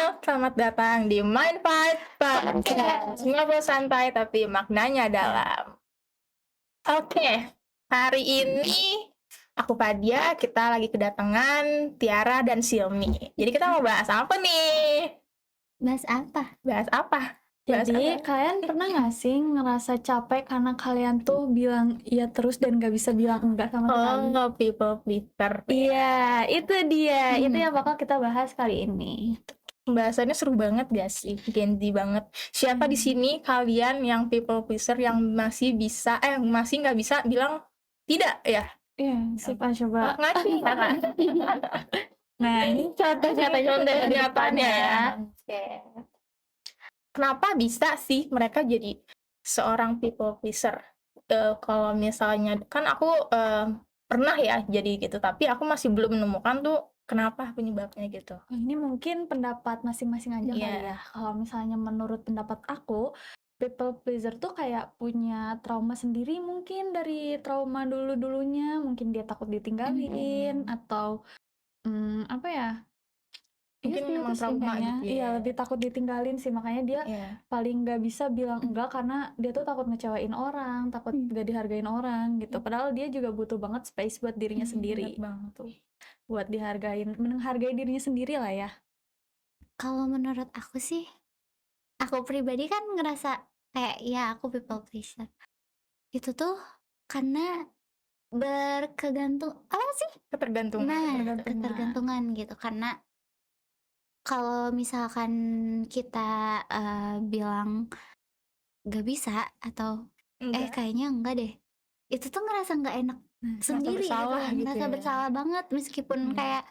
selamat datang di Mind Fight Podcast. Ngobrol santai tapi maknanya dalam. Oke, hari ini aku Fadia, kita lagi kedatangan Tiara dan Silmi. Jadi kita mau bahas apa nih? Bahas apa? Bahas apa? Bahas Jadi apa? kalian pernah gak sih ngerasa capek karena kalian tuh bilang iya terus dan gak bisa bilang enggak sama sekali? Oh, people pleaser. Iya, itu dia. Itu yang bakal kita bahas kali ini. Pembahasannya seru banget gak sih? Gen Z banget. Siapa di sini kalian yang people pleaser yang masih bisa masih nggak bisa bilang tidak ya? Iya, coba. Ngasih kan? Nah, ini contoh-contoh dari Nyatanya ya. Oke. Kenapa bisa sih mereka jadi seorang people pleaser? Kalau misalnya kan aku pernah ya jadi gitu, tapi aku masih belum menemukan tuh kenapa penyebabnya gitu. Ini mungkin pendapat masing-masing aja Iya. kali ya. Kalau misalnya menurut pendapat aku, people pleaser tuh kayak punya trauma sendiri mungkin dari trauma dulu-dulunya. Mungkin dia takut ditinggalin atau apa ya? Mungkin Iya sih, emang itu sih trauma kayaknya. gitu ya. Iya, lebih takut ditinggalin sih. Makanya dia Iya. paling gak bisa bilang enggak karena dia tuh takut ngecewain orang, takut gak dihargain orang gitu. Padahal dia juga butuh banget space buat dirinya sendiri. Bener banget tuh. Buat menghargai dirinya sendiri lah ya. Kalau menurut aku sih, aku pribadi kan ngerasa kayak ya aku people pleaser. Itu tuh karena berkegantung apa sih? Ketergantungan. Nah, ketergantungan gitu. Karena kalau misalkan kita bilang gak bisa atau Enggak. kayaknya enggak deh, itu tuh ngerasa nggak enak sendiri bersalah gitu, gitu ngerasa ya. bersalah banget meskipun kayak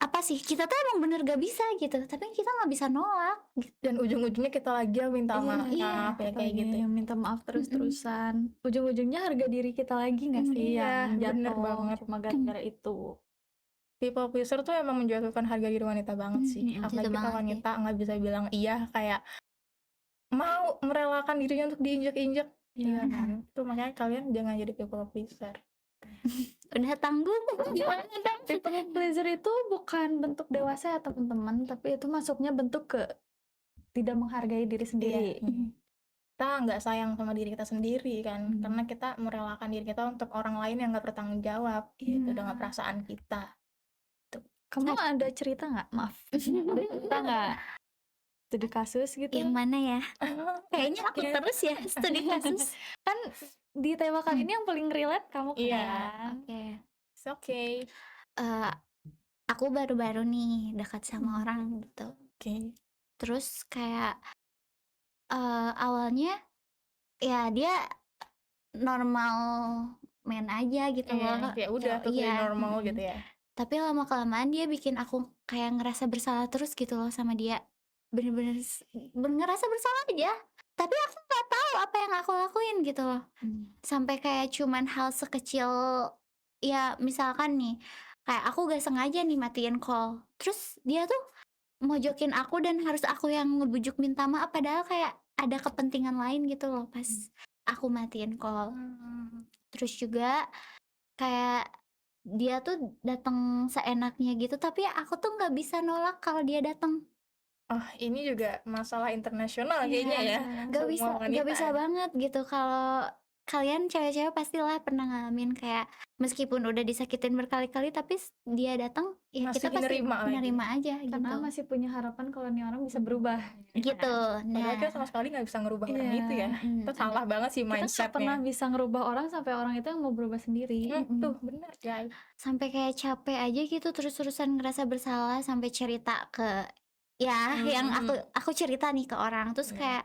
apa sih, kita tuh emang bener gak bisa gitu, tapi kita nggak bisa nolak gitu. Dan ujung-ujungnya kita lagi yang minta maaf iya, ya kayak gitu. Yang minta maaf terus-terusan. Ujung-ujungnya harga diri kita lagi gak sih Iya, yang bener jatuh banget. cuma gara-gara itu. People pleaser tuh emang menjatuhkan harga diri wanita banget sih. Apalagi Gitu kita banget wanita nggak bisa bilang iya, kayak mau merelakan dirinya untuk diinjek-injek. Iya kan? Tuh makanya kalian jangan jadi people pleaser. Udah tanggung gimana dong? People pleaser itu bukan bentuk dewasa ya teman-teman, tapi itu masuknya bentuk ke tidak menghargai diri sendiri. Kita nggak sayang sama diri kita sendiri kan, karena kita merelakan diri kita untuk orang lain yang nggak bertanggung jawab gitu dengan perasaan kita. Kamu ada cerita nggak? Maaf. Ada cerita nggak? Studi kasus gitu? Yang mana ya? Kayaknya aku terus ya studi kasus. Kan di tema kali ini yang paling relate kamu kan? Iya. Oke. It's okay. Aku baru-baru nih dekat sama orang gitu. Oke. Terus kayak awalnya ya dia normal man aja gitu loh. Ya udah tuh normal gitu ya. Tapi lama-kelamaan dia bikin aku kayak ngerasa bersalah terus gitu loh sama dia. Bener-bener ngerasa bersalah aja. Tapi aku nggak tahu apa yang aku lakuin gitu loh. Sampai kayak cuman hal sekecil ya misalkan nih kayak aku gak sengaja nih matiin call. Terus dia tuh mojokin aku dan harus aku yang ngebujuk minta maaf padahal kayak ada kepentingan lain gitu loh pas aku matiin call. Terus juga kayak dia tuh datang seenaknya gitu tapi aku tuh nggak bisa nolak kalau dia datang. Oh, ini juga masalah internasional kayaknya ya. Gak bisa banget gitu. Kalau kalian cewek-cewek pastilah pernah ngalamin kayak meskipun udah disakitin berkali-kali tapi dia datang ya Masih kita pasti menerima aja gitu. Karena masih punya harapan kalau nih orang bisa berubah. Gitu. Padahal kita sama sekali nggak bisa ngerubah orang itu ya. Itu salah banget sih Kita nggak mindsetnya. pernah bisa ngerubah orang sampai orang itu yang mau berubah sendiri. Tuh bener guys. Sampai kayak capek aja gitu terus-terusan ngerasa bersalah sampai cerita ke ya yang aku cerita nih ke orang terus kayak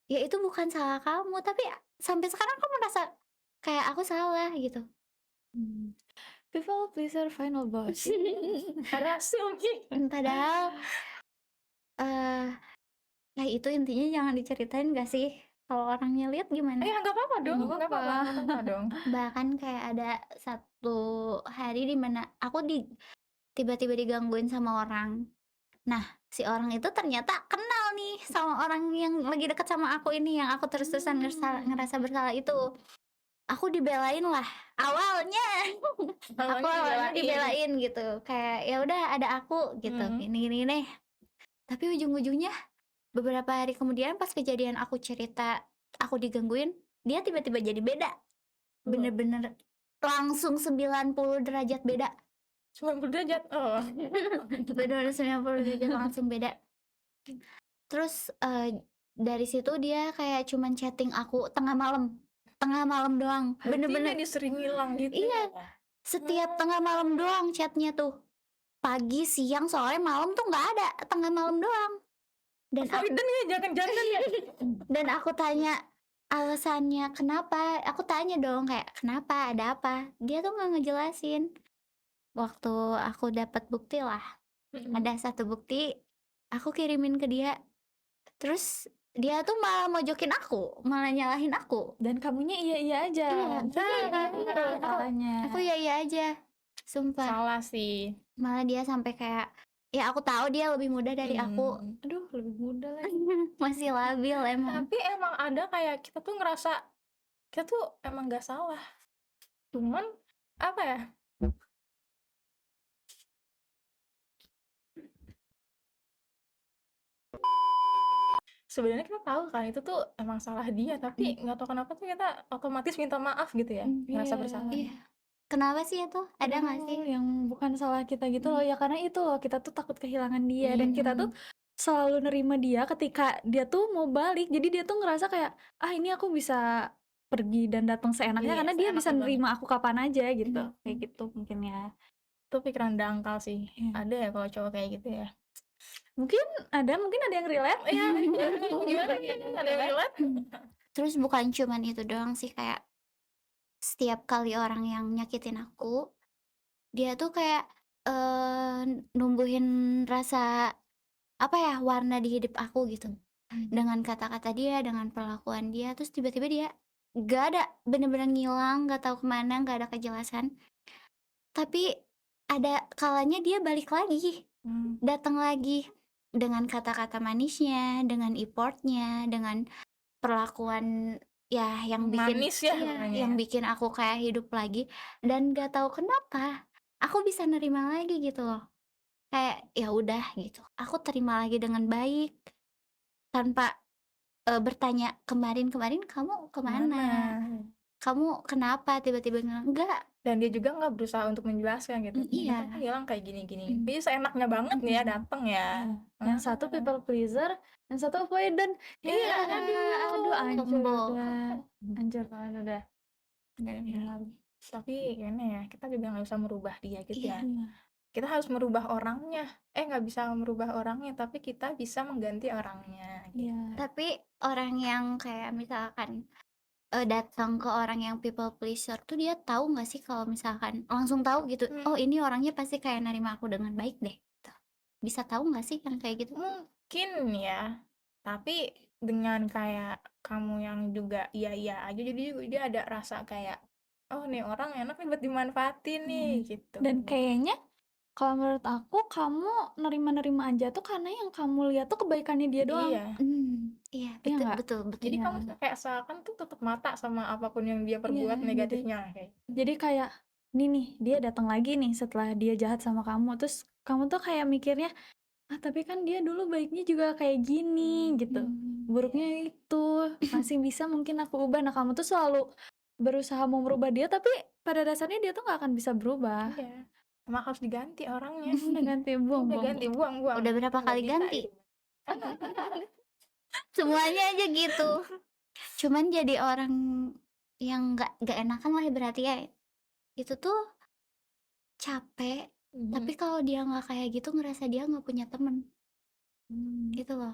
ya itu bukan salah kamu tapi sampai sekarang aku merasa kayak aku salah gitu. People pleaser final boss. Berhasil nih. Padahal kayak itu intinya jangan diceritain gak sih kalau orangnya lihat gimana? Nggak apa-apa dong. Nggak apa-apa dong. Bahkan kayak ada satu hari dimana aku tiba-tiba digangguin sama orang. Nah si orang itu ternyata kenal nih sama orang yang lagi deket sama aku ini yang aku terus-terusan ngerasa bersalah itu. Aku dibelain lah awalnya. Aku awalnya dibelain gitu kayak ya udah ada aku gitu gini nih Tapi ujung-ujungnya beberapa hari kemudian pas kejadian aku cerita aku digangguin, dia tiba-tiba jadi beda. Bener-bener langsung 90 derajat beda. 90 derajat. Oh. Bener-bener 90 derajat langsung beda. Terus dari situ dia kayak cuman chatting aku tengah malam doang. Berarti Bener-bener dia sering hilang gitu Iya. ya. setiap tengah malam doang chatnya tuh. Pagi, siang, sore, malam tuh nggak ada, tengah malam doang. Dan aku, Avoidan ya, jangan-jangan ya. dan aku tanya alasannya kenapa. Aku tanya dong kayak kenapa, ada apa? Dia tuh nggak ngejelasin. Waktu aku dapat bukti lah, ada satu bukti, aku kirimin ke dia. Terus dia tuh malah mojokin aku, malah nyalahin aku. Dan kamunya iya aja. Iya. Katanya. Aku iya aja, sumpah. Salah sih. Malah dia sampai kayak, ya aku tahu dia lebih muda dari aku. Aduh, lebih muda lagi. Masih labil emang. Tapi emang ada kayak kita tuh ngerasa kita tuh emang gak salah. Cuman apa ya? Sebenarnya kita tahu kan itu tuh emang salah dia, tapi nggak tahu kenapa tuh kita otomatis minta maaf gitu ya, ngerasa Iya. bersalah. Iya. Kenapa sih itu? Ada nggak sih? Yang bukan salah kita gitu loh ya, karena itu loh kita tuh takut kehilangan dia dan kita tuh selalu nerima dia ketika dia tuh mau balik. Jadi dia tuh ngerasa kayak ini aku bisa pergi dan datang seenaknya Iya, karena dia bisa seenaknya nerima aku kapan aja gitu. Kayak gitu mungkin ya. Itu pikiran dangkal sih. Iya. Ada ya kalau cowok kayak gitu ya. Mungkin ada yang relate. Iya, gimana? Ada yang relate? Terus bukan cuman itu doang sih, kayak setiap kali orang yang nyakitin aku, dia tuh kayak numbuhin rasa apa ya, warna di hidup aku gitu. Dengan kata-kata dia, dengan perlakuan dia, terus tiba-tiba dia gak ada, bener-bener ngilang, gak tahu kemana, gak ada kejelasan. Tapi ada kalanya dia balik lagi, datang lagi dengan kata-kata manisnya, dengan effortnya, dengan perlakuan ya yang bikin Manis ya iya, namanya yang ya. bikin aku kayak hidup lagi. Dan gak tahu kenapa aku bisa nerima lagi gitu loh. Kayak ya udah gitu, aku terima lagi dengan baik tanpa bertanya kemarin-kemarin kamu kemana, kamu kenapa tiba-tiba ngilang, enggak. Dan dia juga nggak berusaha untuk menjelaskan gitu. Iya. Kita hilang kayak gini-gini. Jadi seenaknya banget nih ya dateng ya. Yang satu people pleaser, yang satu avoidant. Iya, Aduh, hancur combo. udah. Hancur banget udah. Tapi gimana ya, kita juga nggak bisa merubah dia gitu Iya. ya. Kita harus merubah orangnya. Nggak bisa merubah orangnya, tapi kita bisa mengganti orangnya. Iya. Tapi orang yang kayak misalkan datang ke orang yang people pleaser tuh, dia tahu nggak sih kalau misalkan langsung tahu gitu, oh ini orangnya pasti kayak nerima aku dengan baik deh gitu. Bisa tahu nggak sih yang kayak gitu? Mungkin ya, tapi dengan kayak kamu yang juga iya aja, jadi dia ada rasa kayak oh nih orang enak nih buat dimanfaatin nih gitu. Dan kayaknya kalau menurut aku kamu nerima-nerima aja tuh karena yang kamu lihat tuh kebaikannya dia doang. Iya. Iya, Iya nggak? betul. Jadi kamu tuh kayak seakan tuh tutup mata sama apapun yang dia perbuat Iya, negatifnya kayak. Jadi kayak nih dia datang lagi nih setelah dia jahat sama kamu, terus kamu tuh kayak mikirnya tapi kan dia dulu baiknya juga kayak gini gitu, buruknya itu masih bisa mungkin aku ubah. Nah kamu tuh selalu berusaha mau merubah dia, tapi pada dasarnya dia tuh nggak akan bisa berubah. Iya. Emang harus diganti orangnya. Udah ganti, buang. buang. Udah berapa Nggak kali bisa ganti? itu. Semuanya aja gitu. Cuman jadi orang yang nggak enakan lah berarti ya. Itu tuh capek. Tapi kalau dia nggak kayak gitu, ngerasa dia nggak punya temen. Gitu loh.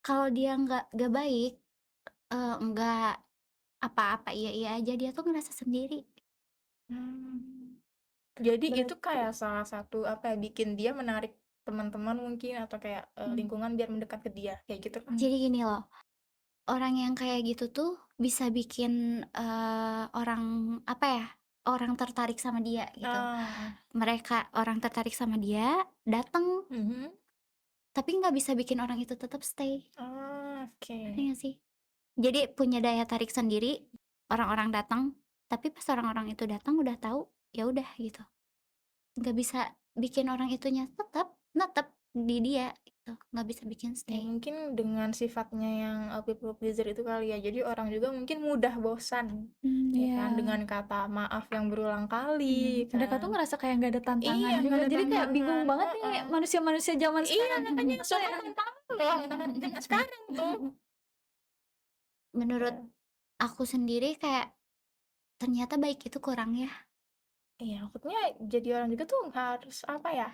Kalau dia nggak baik, nggak apa-apa iya aja, dia tuh ngerasa sendiri. Jadi itu kayak salah satu apa ya, bikin dia menarik teman-teman mungkin atau kayak lingkungan biar mendekat ke dia kayak gitu kan. Jadi gini loh, orang yang kayak gitu tuh bisa bikin orang apa ya, orang tertarik sama dia gitu. Mereka orang tertarik sama dia, datang, tapi nggak bisa bikin orang itu tetap stay. Oke. Ngerti nggak sih? Jadi punya daya tarik sendiri, orang-orang datang, tapi pas orang-orang itu datang udah tahu, ya udah gitu. Nggak bisa bikin orang itunya tetap di dia. gitu, nggak bisa bikin Ya stay. mungkin dengan sifatnya yang people pleaser itu kali ya, jadi orang juga mungkin mudah bosan ya kan Iya. dengan kata maaf yang berulang Iya, kali mereka tuh kan. ngerasa kayak nggak ada tantangan Iya, nggak juga, ada jadi kayak bingung tantangan. banget nih Heeh. manusia-manusia zaman Iya, sekarang makanya tuh sok ya. tantangan loh anak-anak zaman sekarang tuh. Menurut Ya. aku sendiri kayak ternyata baik itu kurang ya. Iya, maksudnya jadi orang juga tuh harus apa ya?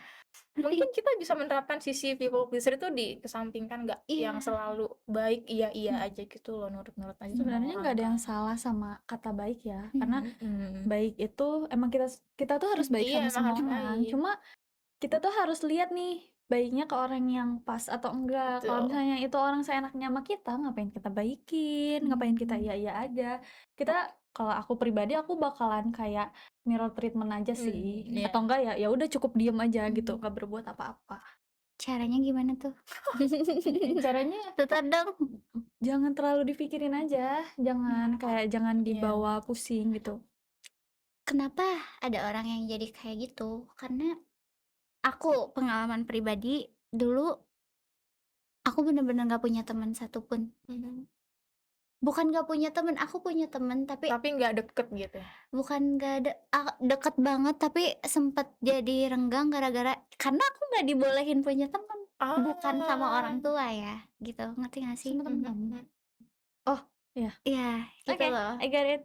Ngerti? Mungkin kita bisa menerapkan sisi people pleaser itu dikesampingkan, nggak yang Iya. selalu baik iya aja gitu loh, nurut-nurut aja sama Sebenarnya orang nggak ada kan. yang salah sama kata baik ya, karena Mm-mm. baik itu emang kita tuh harus baik Iya, sama emang semua harus orang. baik. Cuma kita tuh harus lihat nih baiknya ke orang yang pas atau enggak. Kalau Betul. misalnya itu orang seenaknya sama kita, ngapain kita baikin, ngapain kita iya aja. Kalau aku pribadi aku bakalan kayak mirror treatment aja sih, Iya. atau enggak ya udah cukup diem aja gitu, nggak berbuat apa-apa. Caranya gimana tuh? Caranya Tutor dong. jangan terlalu dipikirin aja, jangan Iya. dibawa pusing gitu. Kenapa ada orang yang jadi kayak gitu? Karena aku pengalaman pribadi dulu aku bener-bener nggak punya teman satupun. Bukan nggak punya teman, aku punya teman tapi Tapi nggak deket gitu ya. bukan nggak ada deket banget tapi sempet jadi renggang gara-gara karena aku nggak dibolehin punya teman. Bukan sama orang tua ya, gitu. Ngerti nggak sih? Sama temen kamu. Oh, iya. Iya, gitu Oke, loh. I get it.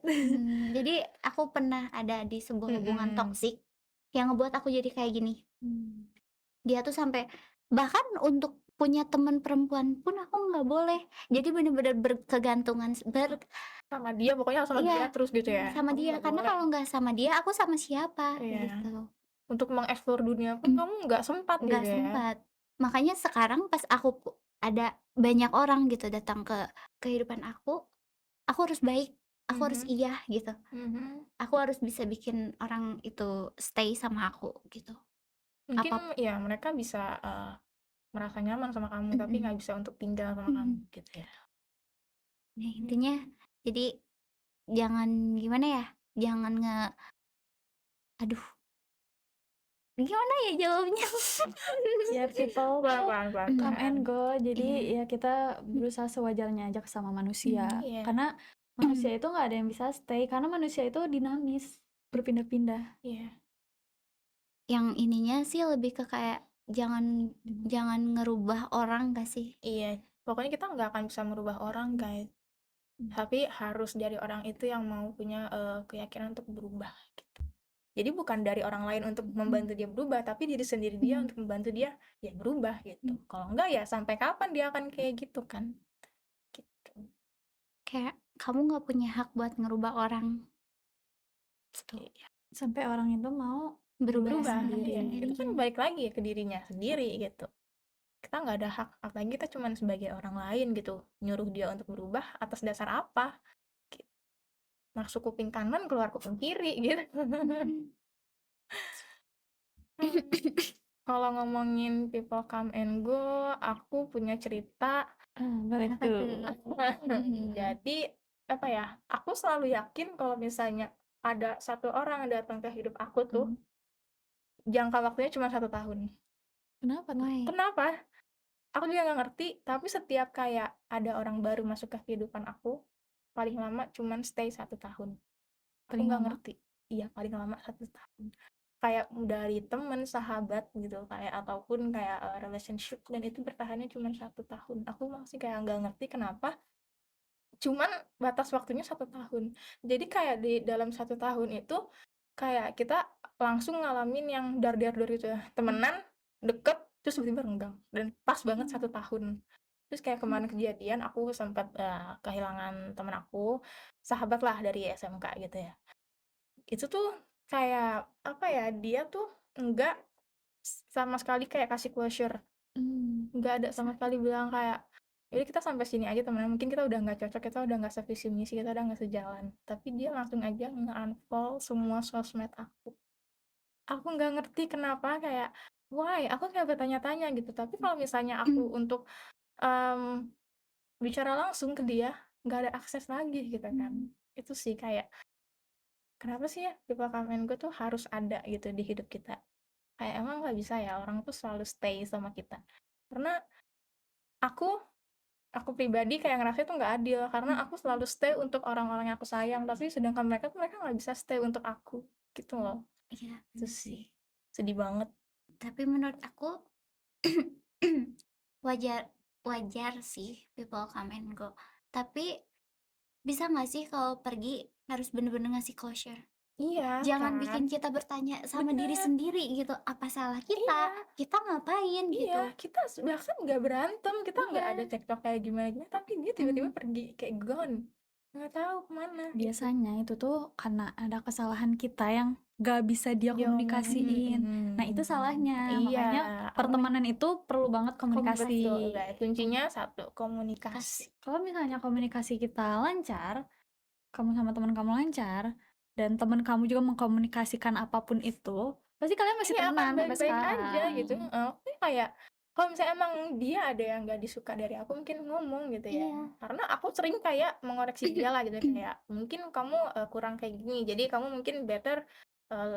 Jadi aku pernah ada di sebuah hubungan Mm-mm. toksik yang ngebuat aku jadi kayak gini. Dia tuh sampai bahkan untuk punya teman perempuan pun aku nggak boleh. Jadi bener-bener berkegantungan Sama dia, pokoknya harus sama dia iya, terus gitu ya. sama Kamu dia. nggak Karena boleh. kalau nggak sama dia, aku sama siapa Iya. gitu. Untuk mengeksplor dunia pun kamu nggak sempat Nggak gitu ya. sempat. Makanya sekarang pas aku ada banyak orang gitu datang ke kehidupan aku harus baik, aku harus iya gitu. Aku harus bisa bikin orang itu stay sama aku gitu. Mungkin ya mereka bisa merasa nyaman sama kamu, tapi nggak bisa untuk tinggal sama kamu gitu ya. Nah, intinya jadi jangan gimana ya? Jangan aduh. Gimana ya jawabnya? Ya people tuh Pelan-pelan. come and go. Jadi ya kita berusaha sewajarnya aja sama manusia. Iya. Karena manusia itu nggak ada yang bisa stay, karena manusia itu dinamis, berpindah-pindah. Iya. Yang ininya sih lebih ke kayak jangan ngerubah orang gak sih? Iya. Pokoknya kita nggak akan bisa merubah orang, guys. Tapi harus dari orang itu yang mau punya keyakinan untuk berubah gitu. Jadi bukan dari orang lain untuk membantu dia berubah, tapi diri sendiri dia untuk membantu dia ya berubah gitu. Kalau enggak ya sampai kapan dia akan kayak gitu kan? Gitu. Kayak kamu nggak punya hak buat ngerubah orang. Iya. Sampai orang itu mau Berubah sendiri. Iya. Itu kan balik lagi ya ke dirinya sendiri gitu. Kita nggak ada hak, apalagi kita cuma sebagai orang lain gitu, nyuruh dia untuk berubah atas dasar apa? Gitu. Masuk kuping kanan, keluar kuping kiri gitu. Kalau ngomongin people come and go, aku punya cerita. Boleh Apa tuh. Jadi apa ya? Aku selalu yakin kalau misalnya ada satu orang yang datang ke hidup aku tuh, jangka waktunya cuma 1 tahun. Kenapa tuh? Why? Kenapa? Aku juga nggak ngerti. Tapi setiap kayak ada orang baru masuk ke kehidupan aku, paling lama cuma stay 1 tahun. Aku Paling nggak lama? ngerti. Iya, paling lama 1 tahun. Kayak dari temen, sahabat gitu, kayak ataupun kayak relationship, dan itu bertahannya cuma 1 tahun. Aku masih kayak nggak ngerti kenapa cuman batas waktunya 1 tahun. Jadi kayak di dalam 1 tahun itu kayak kita langsung ngalamin yang dar itu ya, temenan, deket, terus tiba-tiba renggang, dan pas banget 1 tahun. Terus kayak kemarin kejadian aku sempat kehilangan temen aku, sahabat lah dari SMK gitu ya. Itu tuh kayak apa ya, dia tuh enggak sama sekali kayak kasih closure, nggak ada sama sekali bilang kayak jadi kita sampai sini aja temenan, mungkin kita udah nggak cocok, kita udah nggak sevisi misi, kita udah nggak sejalan, tapi dia langsung aja nge-unfollow semua sosmed aku nggak ngerti kenapa, kayak why, aku kayak bertanya-tanya gitu. Tapi kalau misalnya aku untuk bicara langsung ke dia, nggak ada akses lagi gitu kan. Itu sih kayak kenapa sih ya people come and go tuh harus ada gitu di hidup kita. Kayak emang nggak bisa ya orang tuh selalu stay sama kita. Karena aku pribadi kayak ngerasa itu nggak adil karena aku selalu stay untuk orang-orang yang aku sayang, tapi sedangkan mereka nggak bisa stay untuk aku gitu loh. Iya, Itu bener sih sih. sedih banget. Tapi menurut aku wajar wajar sih people come and go. Tapi bisa nggak sih kalau pergi harus bener-bener ngasih closure? Iya Jangan kan? bikin kita bertanya sama diri Bener. sendiri gitu, apa salah Iya. kita ngapain gitu. Iya, kita bahkan nggak berantem, kita nggak ada Iya. cekcok kayak gimana, tapi dia tiba-tiba pergi kayak gone, nggak tahu kemana. Biasanya itu tuh karena ada kesalahan kita yang gak bisa dia komunikasiin. Nah itu salahnya. Iya, Makanya pertemanan itu perlu banget komunikasi. betul, guys. Kuncinya satu, komunikasi. Kalau misalnya komunikasi kita lancar, kamu sama teman kamu lancar, dan teman kamu juga mengkomunikasikan apapun itu, pasti kalian masih Iya, temenan akan sampai baik-baik aja sekarang. gitu. Ini kayak kalau misalnya emang dia ada yang nggak disuka dari aku, mungkin ngomong gitu ya. Iya. Karena aku sering kayak mengoreksi dia lah gitu kayak mungkin kamu kurang kayak gini, jadi kamu mungkin better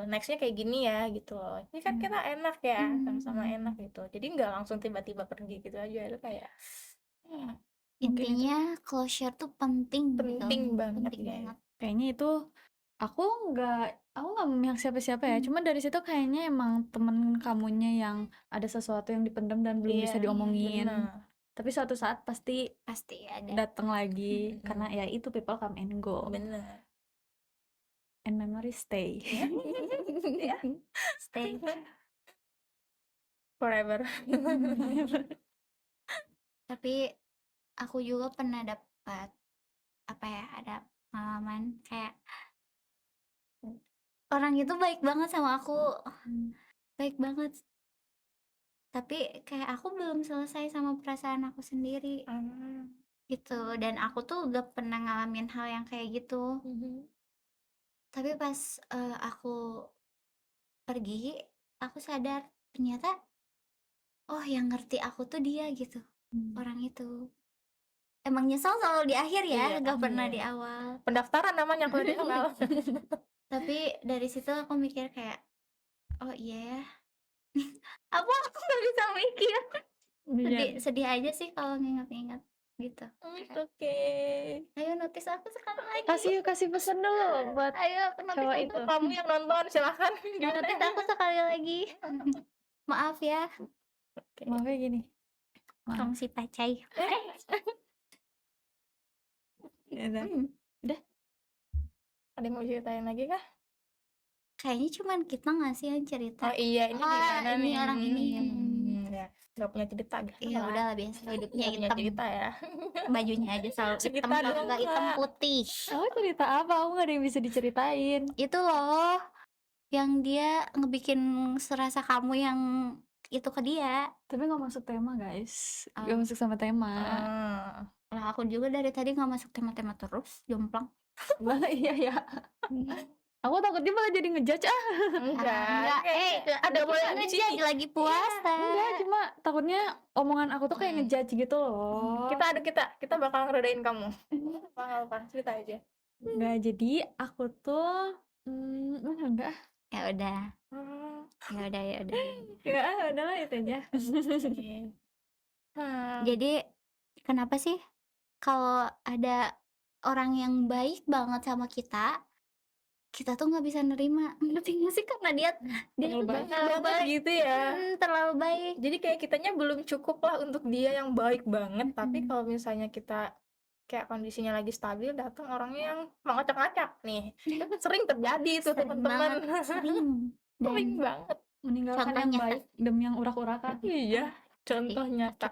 nextnya kayak gini ya gitu loh. Ini kan kita enak ya, sama-sama enak gitu. Jadi nggak langsung tiba-tiba pergi gitu aja. Itu kayak mungkin itu Intinya closure tuh penting gitu. penting banget Penting guys. banget. Kayaknya itu aku nggak memihak siapa-siapa ya. Cuma dari situ kayaknya emang temen kamunya yang ada sesuatu yang dipendam dan belum bisa Iya, diomongin. benar. Tapi suatu saat pasti Pasti ada. datang lagi karena ya itu people come and go Benar. and memories stay. Ya. Stay. Forever. Tapi aku juga pernah dapat apa ya, ada pengalaman kayak orang itu baik banget sama aku, baik banget. Tapi kayak aku belum selesai sama perasaan aku sendiri gitu, dan aku tuh gak pernah ngalamin hal yang kayak gitu. Tapi pas aku pergi, aku sadar ternyata oh yang ngerti aku tuh dia gitu, orang itu. Emang nyesel selalu di akhir ya, Iya, gak pernah iya. di awal. Pendaftaran namanya kalau di awal. Tapi dari situ aku mikir kayak, oh iya ya. Aku gak bisa mikir. Sedih aja sih kalau nginget-nginget gitu. It's okay. Ayo notice aku sekali lagi. Kasih pesan dulu buat Ayo notice cowok aku. itu. Kamu yang nonton silahkan. Notice aku sekali lagi. Maaf ya, Maafnya gini. Kong si pacai. Ya udah. Ada yang mau ceritain lagi kah? Kayaknya cuman kita nggak sih yang cerita. Oh iya, ini gimana ini nih? orang ini. Ya, nggak punya cerita gitu. Ya udahlah, biasa hidupnya Nggak punya hitam. cerita ya. Bajunya aja selalu Cerita hitam, kalau dong, nggak hitam Kak. putih. Aku cerita apa? Aku gak ada yang bisa diceritain. Itu loh yang dia ngebikin serasa kamu yang itu ke dia. Tapi gak masuk tema guys. Oh. Gak masuk sama tema. Lah aku juga dari tadi nggak masuk tema-tema terus, jomplang. Iya ya. Aku takutnya malah jadi ngejudge Enggak. Ada boleh ngejudge lagi puasa. Enggak, cuma takutnya omongan aku tuh kayak ngejudge gitu loh. Kita bakal ngeredain kamu. Apa cerita aja. Enggak, jadi aku tuh enggak. Ya udah. Ya udahlah itu aja. Jadi kenapa sih kalau ada orang yang baik banget sama kita tuh nggak bisa nerima? Ngerti nggak sih, karena dia tuh terlalu baik gitu ya. terlalu baik. Jadi kayak kitanya belum cukup lah untuk dia yang baik banget. Tapi kalau misalnya kita kayak kondisinya lagi stabil, datang orangnya yang mengacak-ngacak nih. Itu sering terjadi tuh teman-teman. Sering banget. Meninggalkan yang baik demi yang urak-urakan. Iya, contoh nyata.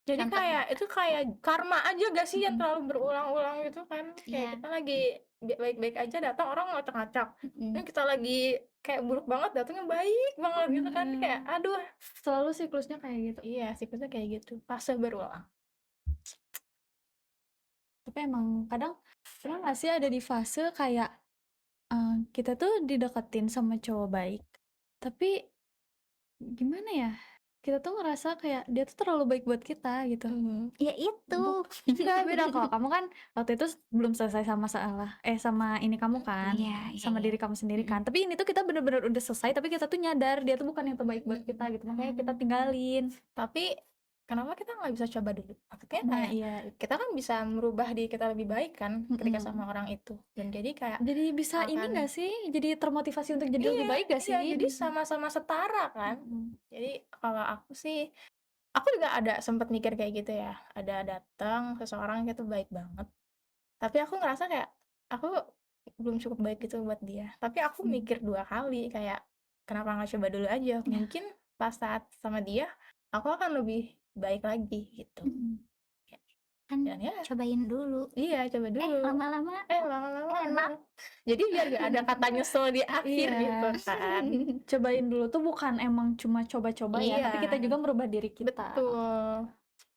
Jadi Contoh kayak itu kayak karma aja gak sih yang terlalu berulang-ulang gitu kan. Kayak kita lagi baik-baik aja, datang orang ngacak-ngacak. Dan kita lagi kayak buruk banget, datangnya baik banget gitu kan. Kayak aduh, Selalu siklusnya kayak gitu. iya siklusnya kayak gitu, fase berulang. Tapi emang kadang pernah gak sih ada di fase kayak kita tuh dideketin sama cowok baik, tapi gimana ya, kita tuh ngerasa kayak dia tuh terlalu baik buat kita gitu. Ya itu. Enggak, beda kok. Kamu kan waktu itu belum selesai sama sama ini kamu kan, Iya, sama diri kamu sendiri kan. Tapi ini tuh kita bener-bener udah selesai, tapi kita tuh nyadar dia tuh bukan yang terbaik buat kita gitu, makanya kita tinggalin. Tapi kenapa kita nggak bisa coba dulu? Maksudnya Nah, kayak iya itu. kita kan bisa merubah diri kita lebih baik kan ketika Mm-mm. sama orang itu. Dan jadi kayak Jadi bisa ini akan nggak sih? Jadi termotivasi untuk jadi lebih iya, baik gak iya, sih? jadi sama-sama setara kan. Mm-mm. Jadi kalau aku sih, aku juga ada sempet mikir kayak gitu ya. Ada datang seseorang itu baik banget. Tapi aku ngerasa kayak aku belum cukup baik gitu buat dia. Tapi aku Hmm. mikir 2 kali kayak kenapa nggak coba dulu aja? Mungkin pas saat sama dia aku akan lebih baik lagi gitu. Mm. Kan Dan ya cobain dulu. iya coba dulu. Lama-lama Lama-lama enak. jadi biar gak ada kata nyesel di akhir Iya. gitu kan. Cobain dulu tuh bukan emang cuma coba-coba ya, tapi kita Iya, juga merubah diri kita. betul.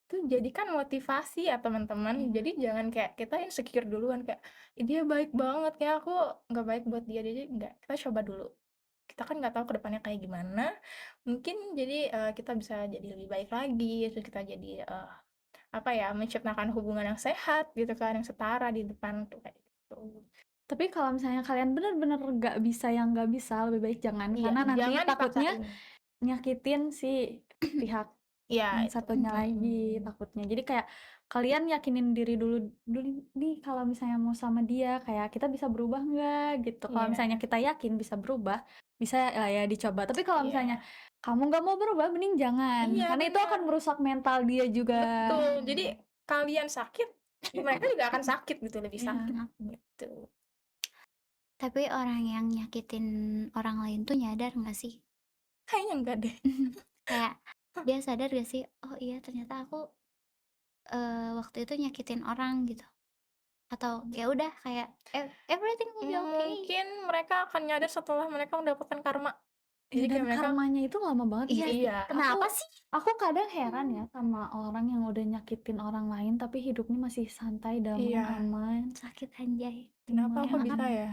Itu jadikan motivasi ya teman-teman. Iya. Jadi jangan kayak kita insecure duluan kayak "Ih, dia baik banget kayak aku nggak baik buat dia." Jadi enggak, kita coba dulu. Kita kan nggak tahu ke depannya kayak gimana. Mungkin jadi kita bisa jadi lebih baik lagi, terus kita jadi apa ya, menciptakan hubungan yang sehat gitu kan, yang setara di depan tuh kayak gitu. Tapi kalau misalnya kalian bener-bener nggak bisa yang nggak bisa, lebih baik jangan. Iya, Karena nanti jangan takutnya dipaksain. nyakitin si pihak Iya, yang itu. satunya lagi takutnya. Jadi kayak kalian yakinin diri dulu nih kalau misalnya mau sama dia kayak kita bisa berubah nggak gitu. Kalau Iya. misalnya kita yakin bisa berubah, bisa lah ya dicoba. Tapi kalau Iya. misalnya kamu nggak mau berubah, mending jangan. Iya, Karena itu benar. akan merusak mental dia juga. Betul. Jadi kalian sakit, mereka juga akan sakit gitu, lebih Iya. sakit gitu. Tapi orang yang nyakitin orang lain tuh nyadar nggak sih? Kayaknya enggak deh. Kayak dia sadar gak sih? Oh iya ternyata aku waktu itu nyakitin orang gitu. Atau ya udah kayak everything will be okay. Mungkin mereka akan nyadar setelah mereka mendapatkan karma. Ya, Jadi dan kayak mereka karmanya itu lama banget Iya, sih. iya. Kenapa sih? Aku kadang heran ya sama orang yang udah nyakitin orang lain tapi hidupnya masih santai, damai, Iya. aman. Sakit anjay. Kenapa aku Gimana? bisa ya?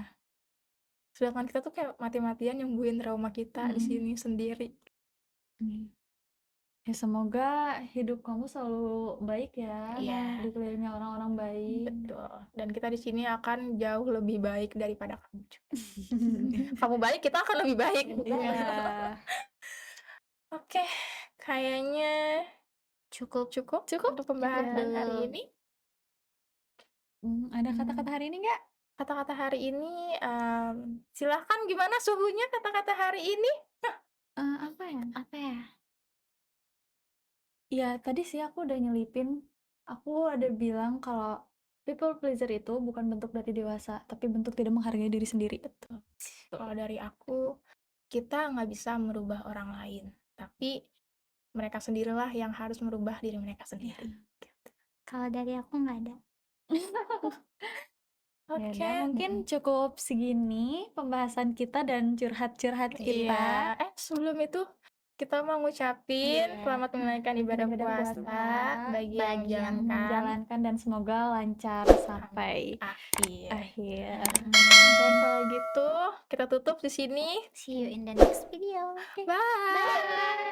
Sedangkan kita tuh kayak mati-matian nyembuhin trauma kita di sini sendiri. Ya semoga hidup kamu selalu baik ya. Iya. Dikelilingi orang-orang baik. Betul. Dan kita di sini akan jauh lebih baik daripada kamu juga. Kamu baik, kita akan lebih baik. Iya. Oke, kayaknya Cukup. untuk pembahasan Cukup. hari ini. Ada kata-kata hari ini nggak? Kata-kata hari ini, silahkan gimana suhunya kata-kata hari ini? Apa ya? Apa ya? Ya tadi sih aku udah nyelipin. Aku ada bilang kalau people pleaser itu bukan bentuk dari dewasa, tapi bentuk tidak menghargai diri sendiri. Betul. Kalau dari aku, kita nggak bisa merubah orang lain, tapi mereka sendirilah yang harus merubah diri mereka sendiri. Kalau dari aku nggak ada. Ya Oke. udah, mungkin cukup segini pembahasan kita dan curhat-curhat kita. Iya. Sebelum itu kita mau ngucapin Iya. selamat menunaikan ibadah Ibadah puasa bagi bagi yang menjalankan dan semoga lancar sampai akhir. akhir. Dan kalau gitu kita tutup di sini. See you in the next video. Bye.